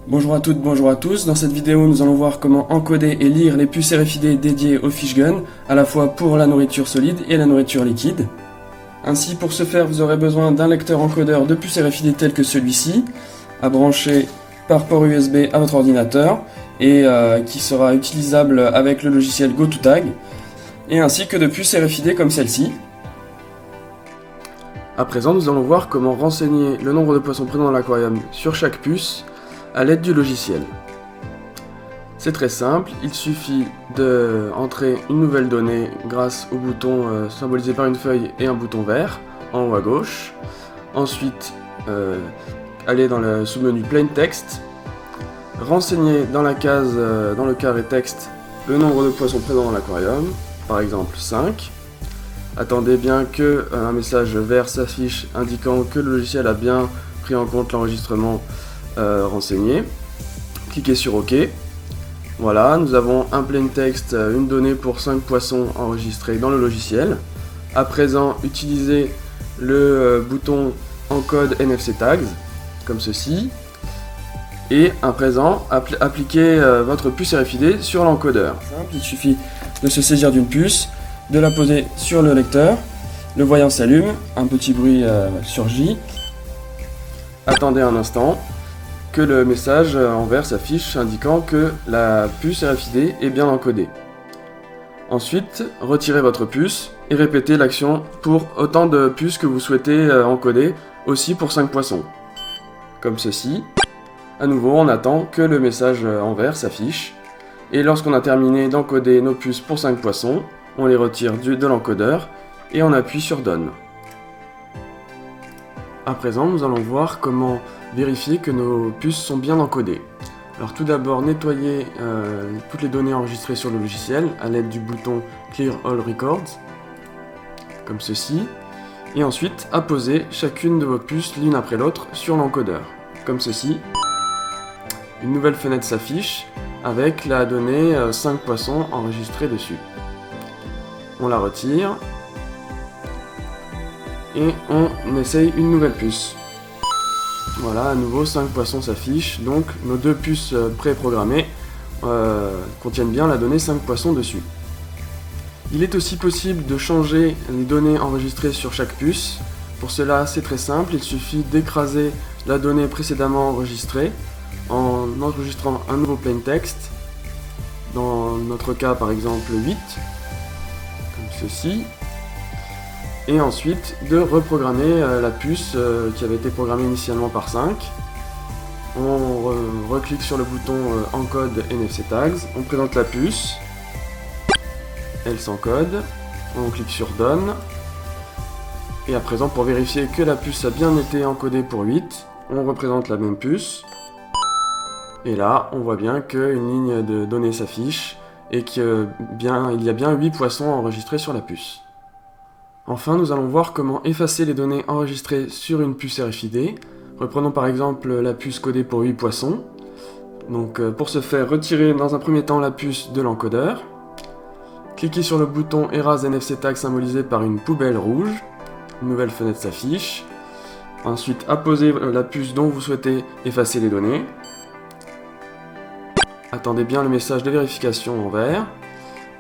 Bonjour à toutes, bonjour à tous. Dans cette vidéo, nous allons voir comment encoder et lire les puces RFID dédiées au Fishgun, à la fois pour la nourriture solide et la nourriture liquide. Ainsi, pour ce faire, vous aurez besoin d'un lecteur encodeur de puces RFID tel que celui-ci, à brancher par port USB à votre ordinateur et qui sera utilisable avec le logiciel GoToTag, et ainsi que de puces RFID comme celle-ci. À présent, nous allons voir comment renseigner le nombre de poissons présents dans l'aquarium sur chaque puce à l'aide du logiciel. C'est très simple, il suffit d'entrer une nouvelle donnée grâce au bouton symbolisé par une feuille et un bouton vert en haut à gauche. Ensuite, aller dans le sous-menu Plain Text, renseigner dans la case, dans le carré texte, le nombre de poissons présents dans l'aquarium, par exemple 5. Attendez bien qu'un message vert s'affiche indiquant que le logiciel a bien pris en compte l'enregistrement renseigné. Cliquez sur OK. Voilà, nous avons un plain text, une donnée pour 5 poissons enregistrés dans le logiciel. À présent, utilisez le bouton Encode NFC Tags, comme ceci. Et à présent, appliquez votre puce RFID sur l'encodeur. Il suffit de se saisir d'une puce, de la poser sur le lecteur. Le voyant s'allume, un petit bruit surgit. Attendez un instant que le message en vert s'affiche indiquant que la puce RFID est bien encodée. Ensuite, retirez votre puce et répétez l'action pour autant de puces que vous souhaitez encoder, aussi pour 5 poissons. Comme ceci. À nouveau, on attend que le message en vert s'affiche. Et lorsqu'on a terminé d'encoder nos puces pour 5 poissons, on les retire de l'encodeur et on appuie sur Done. À présent, nous allons voir comment vérifier que nos puces sont bien encodées. Alors tout d'abord, nettoyez toutes les données enregistrées sur le logiciel à l'aide du bouton Clear All Records, comme ceci, et ensuite apposez chacune de vos puces l'une après l'autre sur l'encodeur, comme ceci. Une nouvelle fenêtre s'affiche avec la donnée 5 poissons enregistrés dessus. On la retire et on essaye une nouvelle puce. Voilà, à nouveau 5 poissons s'affichent, donc nos deux puces préprogrammées contiennent bien la donnée 5 poissons dessus. Il est aussi possible de changer les données enregistrées sur chaque puce. Pour cela, c'est très simple, il suffit d'écraser la donnée précédemment enregistrée en enregistrant un nouveau plain text, dans notre cas par exemple 8, comme ceci. Et ensuite de reprogrammer la puce qui avait été programmée initialement par 5. On reclique sur le bouton Encode NFC Tags, on présente la puce, elle s'encode, on clique sur Done. Et à présent, pour vérifier que la puce a bien été encodée pour 8, on représente la même puce. Et là, on voit bien qu'une ligne de données s'affiche et qu'il y a bien 8 poissons enregistrés sur la puce. Enfin, nous allons voir comment effacer les données enregistrées sur une puce RFID. Reprenons par exemple la puce codée pour 8 poissons. Donc pour ce faire, retirez dans un premier temps la puce de l'encodeur. Cliquez sur le bouton Erase NFC Tag symbolisé par une poubelle rouge. Une nouvelle fenêtre s'affiche. Ensuite, apposez la puce dont vous souhaitez effacer les données. Attendez bien le message de vérification en vert.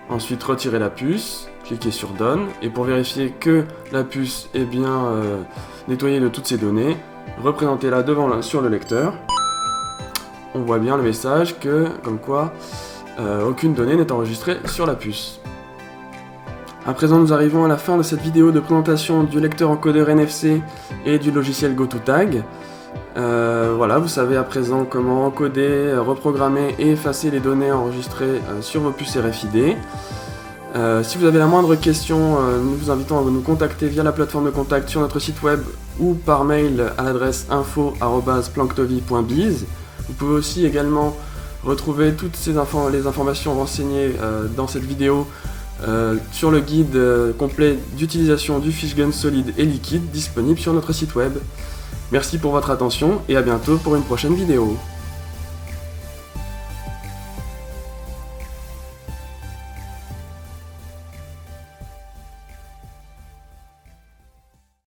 Ensuite, retirez la puce. Cliquez sur Done, et pour vérifier que la puce est bien nettoyée de toutes ces données, représentez-la sur le lecteur. On voit bien le message comme quoi aucune donnée n'est enregistrée sur la puce. À présent, nous arrivons à la fin de cette vidéo de présentation du lecteur encodeur NFC et du logiciel GoToTag. Voilà, vous savez à présent comment encoder, reprogrammer et effacer les données enregistrées sur vos puces RFID. Si vous avez la moindre question, nous vous invitons à nous contacter via la plateforme de contact sur notre site web ou par mail à l'adresse info@planktovi.biz. Vous pouvez aussi également retrouver toutes les informations renseignées dans cette vidéo sur le guide complet d'utilisation du Fishgun solide et liquide disponible sur notre site web. Merci pour votre attention et à bientôt pour une prochaine vidéo.